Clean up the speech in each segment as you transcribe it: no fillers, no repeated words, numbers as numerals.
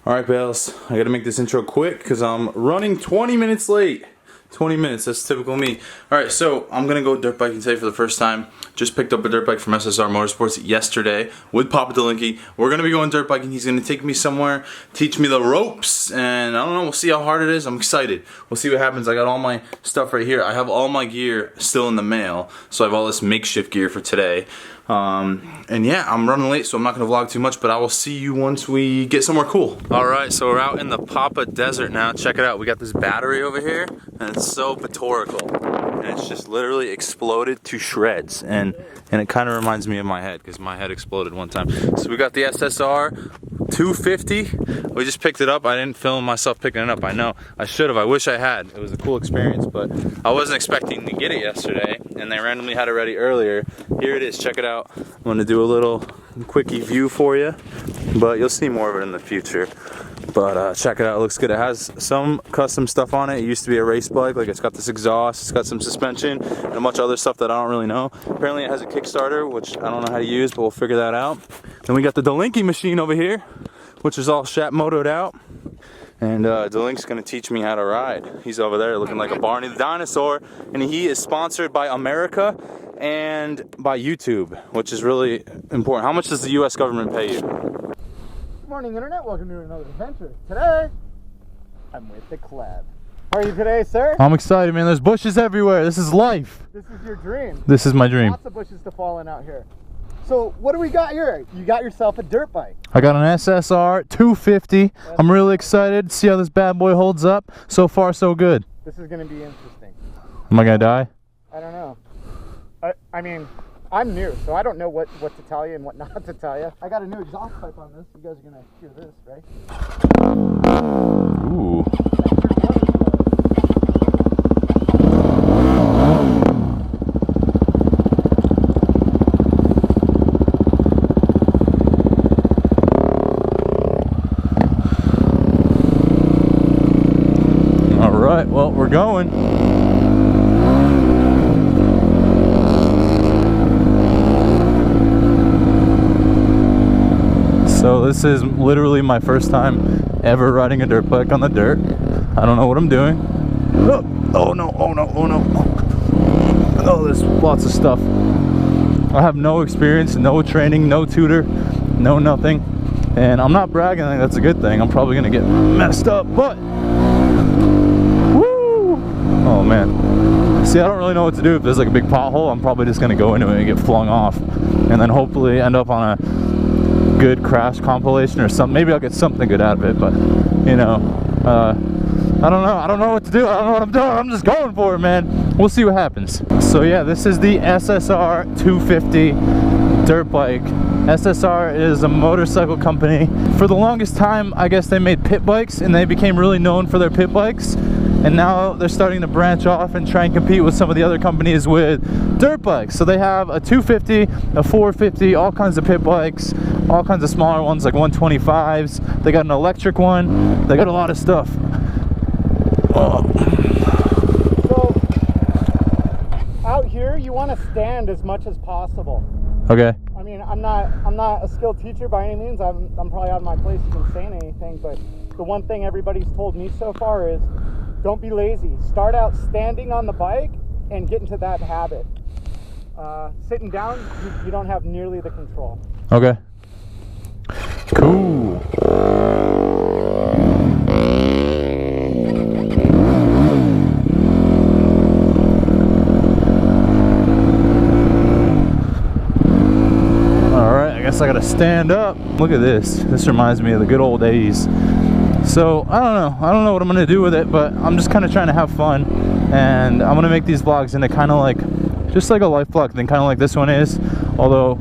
Alright, Bales, I gotta make this intro quick because I'm running 20 minutes late. 20 minutes, that's typical me. Alright, so I'm gonna go dirt biking today for the first time. Just picked up a dirt bike from SSR Motorsports yesterday with Papa Delinky. We're gonna be going dirt biking. He's gonna take me somewhere, teach me the ropes, and I don't know, we'll see how hard it is. I'm excited. We'll see what happens. I got all my stuff right here. I have all my gear still in the mail, so I have all this makeshift gear for today. And yeah, I'm running late, so I'm not gonna vlog too much, but I will see you once we get somewhere cool. Alright, so we're out in the Papa Desert now. Check it out. We got this battery over here, and it's so rhetorical. And it's just literally exploded to shreds. And it kind of reminds me of my head, because my head exploded one time. So we got the SSR 250. We just picked it up. I didn't film myself picking it up. I know. I should have. I wish I had. It was a cool experience, but I wasn't expecting to get it yesterday, and they randomly had it ready earlier. Here it is. Check it out. I'm going to do a little quickie view for you, but you'll see more of it in the future. But check it out. It looks good. It has some custom stuff on it. It used to be a race bike. Like, it's got this exhaust, it's got some suspension, and a bunch of other stuff that I don't really know. Apparently it has a Kickstarter, which I don't know how to use, but we'll figure that out. Then we got the Delinky machine over here, which is all Shat motoed out. And Delink's gonna teach me how to ride. He's over there looking like a Barney the dinosaur, and he is sponsored by America and by YouTube, which is really important. How much does the US government pay you? Good morning, Internet. Welcome to another adventure. Today, I'm with the Kleb. How are you today, sir? I'm excited, man. There's bushes everywhere. This is life. This is your dream. This is my dream. Lots of bushes to fall in out here. So, what do we got here? You got yourself a dirt bike. I got an SSR 250. I'm really excited to see how this bad boy holds up. So far, so good. This is going to be interesting. Am I going to die? I don't know. I mean, I'm new, so I don't know what to tell you and what not to tell you. I got a new exhaust pipe on this. You guys are going to hear this, right? Ooh. All right, well, we're going. So this is literally my first time ever riding a dirt bike on the dirt. I don't know what I'm doing. Oh no, oh no, oh no. Oh, there's lots of stuff. I have no experience, no training, no tutor, no nothing. And I'm not bragging, I think that's a good thing. I'm probably gonna get messed up, but woo! Oh man. See, I don't really know what to do. If there's like a big pothole, I'm probably just gonna go into it and get flung off. And then hopefully end up on a good crash compilation or something. Maybe I'll get something good out of it, but you know, I don't know what to do. I don't know what I'm doing. I'm just going for it, man. We'll see what happens. So yeah, this is the SSR 250 dirt bike. SSR is a motorcycle company. For the longest time, I guess they made pit bikes, and they became really known for their pit bikes. And now they're starting to branch off and try and compete with some of the other companies with dirt bikes. So they have a 250, a 450, all kinds of pit bikes, all kinds of smaller ones like 125s. They got an electric one. They got a lot of stuff. Oh. So, out here, you want to stand as much as possible. Okay. I mean, I'm not a skilled teacher by any means. I'm probably out of my place even saying anything, but the one thing everybody's told me so far is don't be lazy. Start out standing on the bike and get into that habit. Sitting down, you don't have nearly the control. Okay. Cool. Alright, I guess I gotta stand up. Look at this. This reminds me of the good old days. So I don't know what I'm gonna do with it, but I'm just kind of trying to have fun, and I'm gonna make these vlogs into kind of like just like a life vlog thing, kind of like this one is, although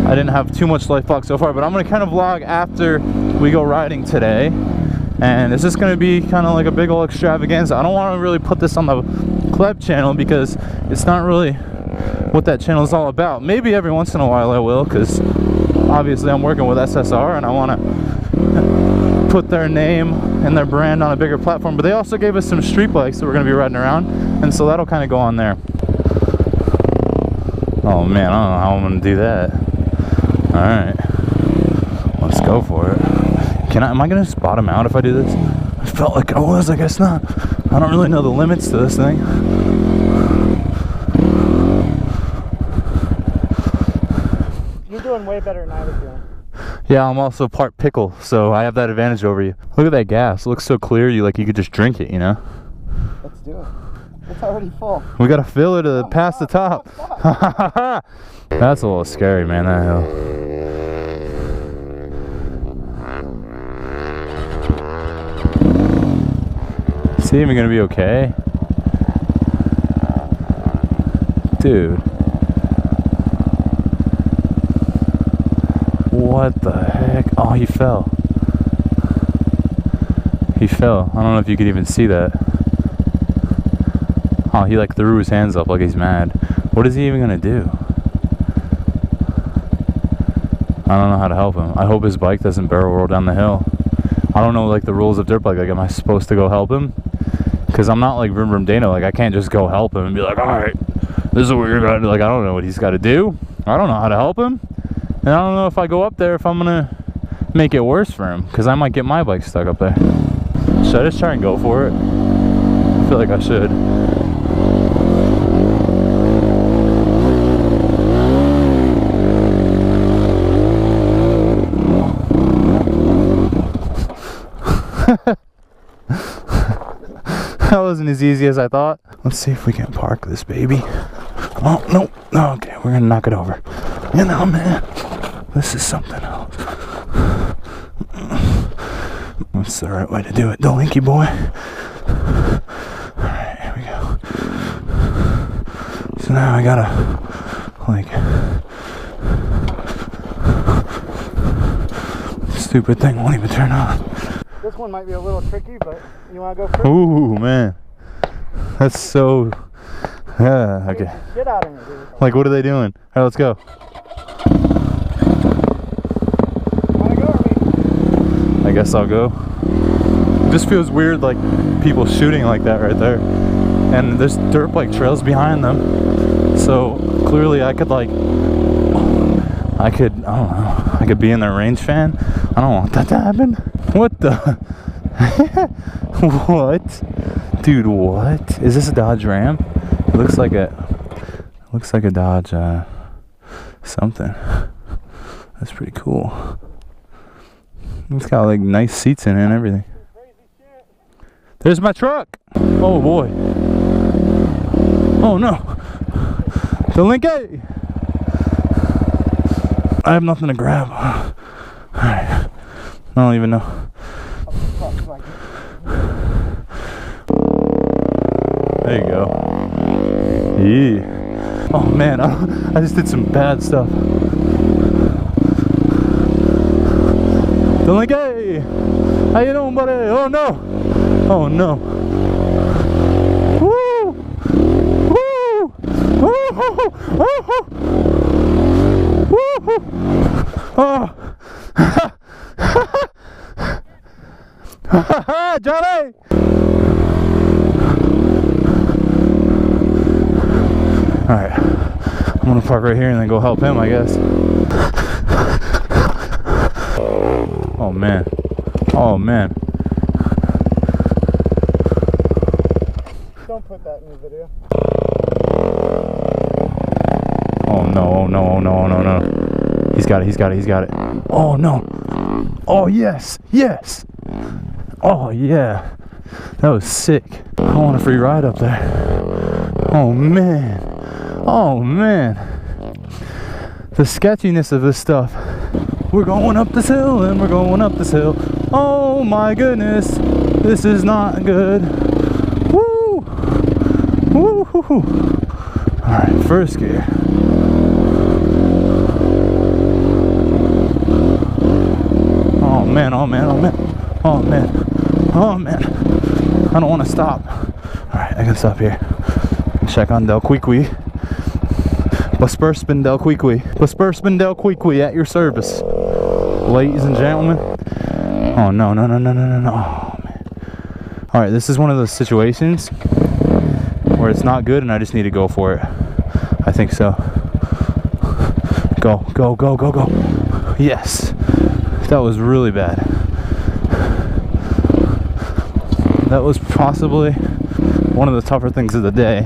I didn't have too much life vlog so far. But I'm gonna kind of vlog after we go riding today, and it's just gonna be kind of like a big old extravaganza. I don't want to really put this on the Kleb channel because it's not really what that channel is all about. Maybe every once in a while I will, because obviously I'm working with SSR and I want to put their name and their brand on a bigger platform. But they also gave us some street bikes that we're going to be riding around, and so that'll kind of go on there. Oh man, I don't know how I'm going to do that. Alright, let's go for it. Am I gonna just bottom out if I do this? I felt like I was, I guess not. I don't really know the limits to this thing. You're doing way better than I was doing. Yeah, I'm also part pickle, so I have that advantage over you. Look at that gas. It looks so clear, you could just drink it, you know? Let's do it. It's already full. We gotta fill it to pass the top. That's a little scary, man, that hill. Is he even gonna be okay? Dude. What the heck? Oh, he fell. He fell. I don't know if you could even see that. Oh, he like threw his hands up like he's mad. What is he even gonna do? I don't know how to help him. I hope his bike doesn't barrel roll down the hill. I don't know like the rules of dirt bike. Like, am I supposed to go help him? Because I'm not like Vroom Vroom Dano. Like, I can't just go help him and be like, all right, this is what you're gonna do. Like, I don't know what he's got to do. I don't know how to help him. And I don't know if I go up there if I'm gonna make it worse for him. Because I might get my bike stuck up there. Should I just try and go for it? I feel like I should. That wasn't as easy as I thought. Let's see if we can park this baby. Oh, no. Okay, we're gonna knock it over. You know, man, this is something else. That's the right way to do it, Dolinky boy. Alright, here we go. So now I gotta, like, stupid thing won't even turn on. This one might be a little tricky, but you want to go first? Ooh, man. That's so... Yeah, okay. Get out of here, dude. Like, what are they doing? Alright, let's go. Want to go or me? I guess I'll go. It just feels weird, like, people shooting like that right there. And there's dirt bike trails behind them. So, clearly I could, like... I don't know. I could be in their range fan. I don't want that to happen. What the? What? Dude, what? Is this a Dodge Ram? It looks like a Dodge, something. That's pretty cool. It's got like nice seats in it and everything. There's my truck! Oh boy. Oh no. The Linky! I have nothing to grab. Alright. I don't even know. There you go. Yeah. Oh man, I just did some bad stuff. The Linky! How you doing, buddy? Oh no! Oh no! Woo! Woo! Woo! Woo! Woo! Oh! Johnny! Alright, I'm gonna park right here and then go help him, I guess. Oh man. Oh man. Don't put that in your video. Oh no, oh no, oh no, oh no, no. He's got it, he's got it, he's got it. Oh no. Oh yes, yes. Oh yeah. That was sick. I want a free ride up there. Oh man. Oh man. The sketchiness of this stuff. We're going up this hill and we're going up this hill. Oh my goodness. This is not good. Woo. Woo. Alright, first gear. Oh man, oh man, oh man. Oh man. Oh man. I don't want to stop. Alright, I can stop here. Check on Del Quiqui. Busburspin Del Quiqui. Busburspin Del Quiqui at your service. Ladies and gentlemen. Oh no, no, no, no, no, no, no. Oh man. Alright, this is one of those situations where it's not good and I just need to go for it. I think so. Go, go, go, go, go. Yes. That was really bad. That was possibly one of the tougher things of the day,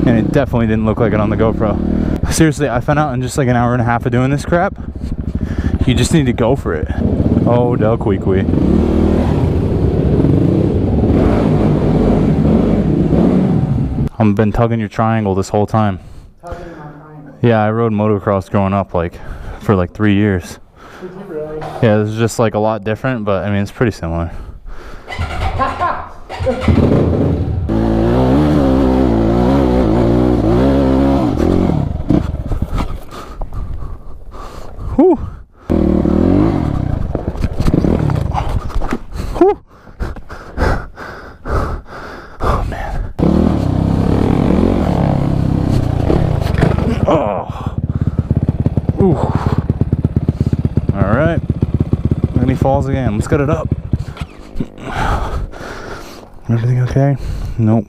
and it definitely didn't look like it on the GoPro. Seriously, I found out in just like an hour and a half of doing this crap, you just need to go for it. Oh, Del Queequee. I've been tugging your triangle this whole time. Tugging my triangle. Yeah, I rode motocross growing up for like 3 years. Did you really? Yeah, this is just like a lot different, but I mean, it's pretty similar. Whew. Whew. Oh man. Oh. Ooh. All right. And he falls again. Let's get it up. Everything okay? Nope.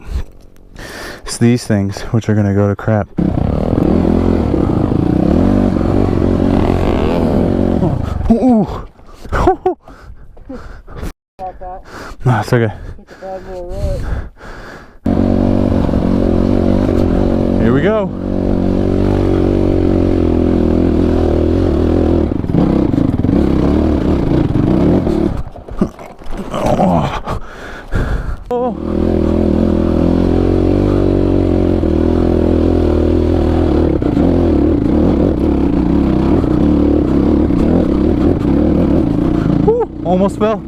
It's these things which are gonna go to crap. Ooh. About that. No, it's okay. Took a bad little rut. Here we go. Almost fell.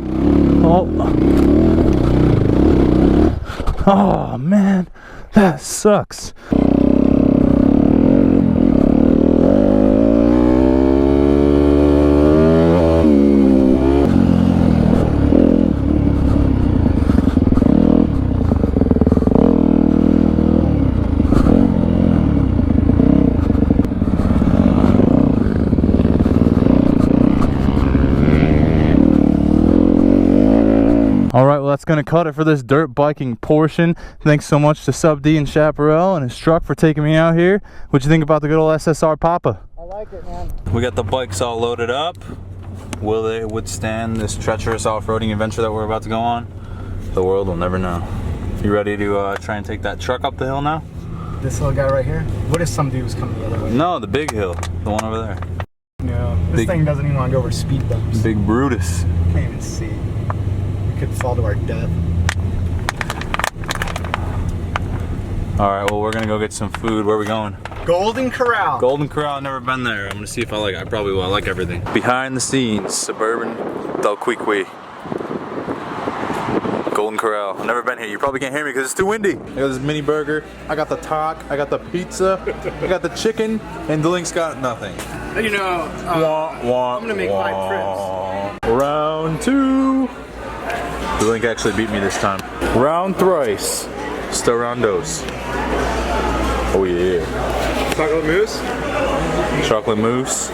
Oh man, that sucks. Alright, well that's going to cut it for this dirt biking portion. Thanks so much to Sub D and Chaparral and his truck for taking me out here. What'd you think about the good old SSR Papa? I like it, man. We got the bikes all loaded up. Will they withstand this treacherous off-roading adventure that we're about to go on? The world will never know. You ready to try and take that truck up the hill now? This little guy right here? What if somebody was coming the other way? No, the big hill. The one over there. No. This thing doesn't even want to go over speed bumps. Big Brutus. Can't even see. We could fall to our death. Alright, well we're gonna go get some food. Where are we going? Golden Corral. Golden Corral, I've never been there. I'm gonna see if I like it. I probably will. I like everything. Behind the scenes, suburban Del Queequee. Golden Corral. I've never been here. You probably can't hear me because it's too windy. I got this mini burger. I got the taco. I got the pizza. I got the chicken. And Delink's got nothing. You know, I'm gonna make 5 trips. Round 2. Delink actually beat me this time. Round thrice. Still roundos. Oh yeah. Chocolate mousse? Chocolate mousse.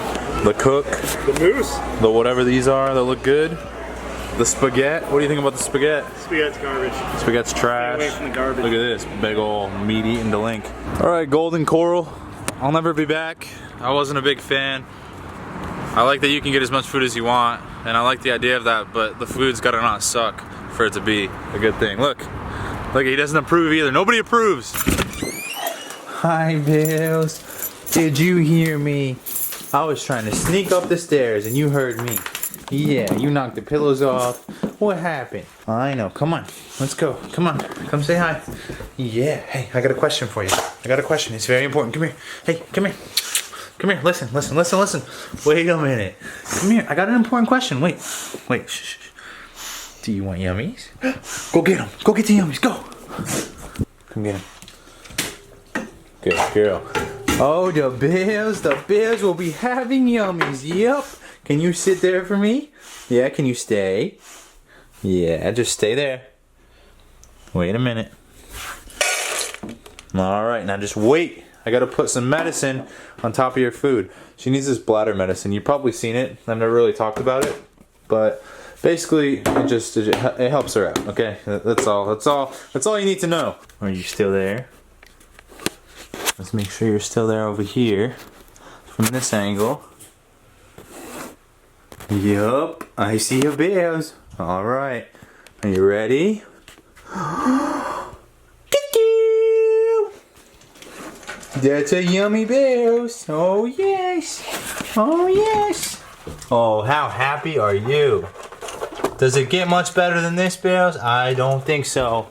The cook. The mousse? The whatever these are that look good. The spaghetti. What do you think about the spaghetti? Spaghetti's garbage. Spaghetti's trash. Stay away from the garbage. Look at this big ol' meat eating Delink. Alright, Golden Coral. I'll never be back. I wasn't a big fan. I like that you can get as much food as you want, and I like the idea of that, but the food's gotta not suck for it to be a good thing. Look, he doesn't approve either. Nobody approves. Hi, Bills. Did you hear me? I was trying to sneak up the stairs and you heard me. Yeah, you knocked the pillows off. What happened? I know. Come on. Let's go. Come on. Come say hi. Yeah. Hey, I got a question for you. I got a question. It's very important. Come here. Hey, come here. Come here. Listen. Wait a minute. Come here. I got an important question. Wait. Shh. Do you want yummies? Go get them. Go get the yummies. Go. Come get them. Good girl. Oh, the Bills will be having yummies. Yep. Can you sit there for me? Yeah, can you stay? Yeah, just stay there. Wait a minute. Alright, now just wait. I gotta put some medicine on top of your food. She needs this bladder medicine. You've probably seen it. I've never really talked about it. But basically, it helps her out, okay? That's all you need to know. Are you still there? Let's make sure you're still there over here. From this angle. Yup, I see your Bills. Alright. Are you ready? That's a yummy Barrows. Oh yes. Oh yes. Oh, how happy are you? Does it get much better than this, Barrows? I don't think so.